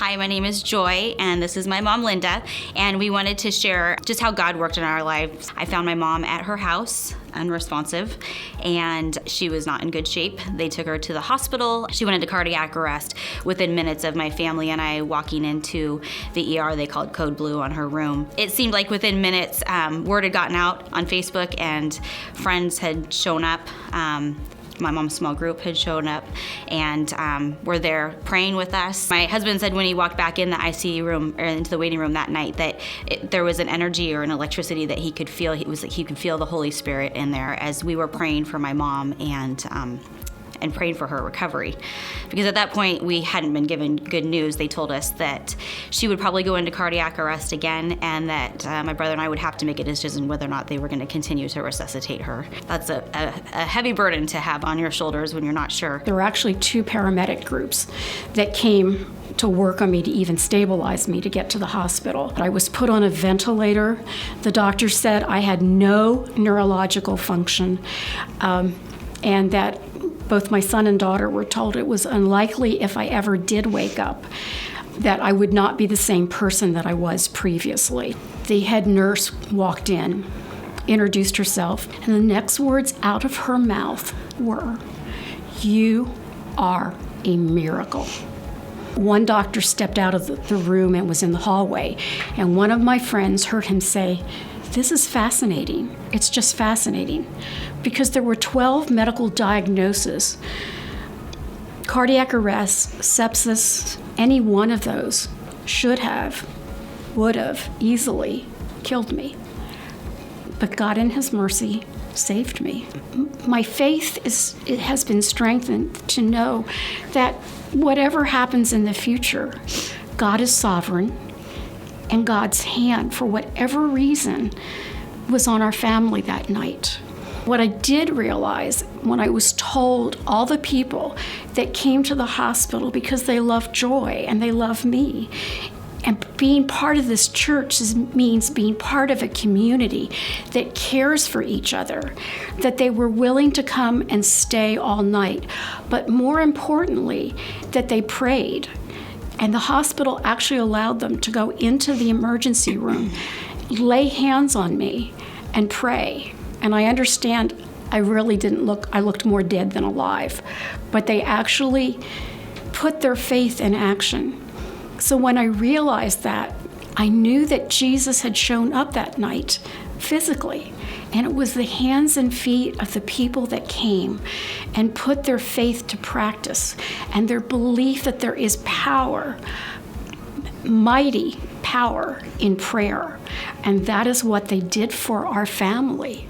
Hi, my name is Joy, and this is my mom, Linda, and we wanted to share just how God worked in our lives. I found my mom at her house, unresponsive, and she was not in good shape. They took her to the hospital. She went into cardiac arrest within minutes of my family and I walking into the ER. They called code blue on her room. It seemed like within minutes, word had gotten out on Facebook and friends had shown up. My mom's small group had shown up and were there praying with us. My husband said when he walked back in the ICU room or into the waiting room that night that there was an energy or an electricity that he could feel. It was like he could feel the Holy Spirit in there as we were praying for my mom and praying for her recovery. Because at that point, we hadn't been given good news. They told us that she would probably go into cardiac arrest again and that my brother and I would have to make a decision whether or not they were going to continue to resuscitate her. That's a heavy burden to have on your shoulders when you're not sure. There were actually 2 paramedic groups that came to work on me to even stabilize me to get to the hospital. I was put on a ventilator. The doctor said I had no neurological function and that both my son and daughter were told it was unlikely if I ever did wake up that I would not be the same person that I was previously. The head nurse walked in, introduced herself, and the next words out of her mouth were, "You are a miracle." One doctor stepped out of the room and was in the hallway, and one of my friends heard him say, "This is fascinating. It's just fascinating." Because there were 12 medical diagnoses, cardiac arrest, sepsis, any one of those would have easily killed me. But God in His mercy saved me. My faith has been strengthened to know that whatever happens in the future, God is sovereign, and God's hand, for whatever reason, was on our family that night. What I did realize when I was told all the people that came to the hospital because they love Joy and they love me, and being part of this church means being part of a community that cares for each other, that they were willing to come and stay all night, but more importantly, that they prayed. And the hospital actually allowed them to go into the emergency room, lay hands on me, and pray. And I understand I looked more dead than alive, but they actually put their faith in action. So when I realized that, I knew that Jesus had shown up that night physically. And it was the hands and feet of the people that came and put their faith to practice and their belief that there is power, mighty power in prayer. And that is what they did for our family.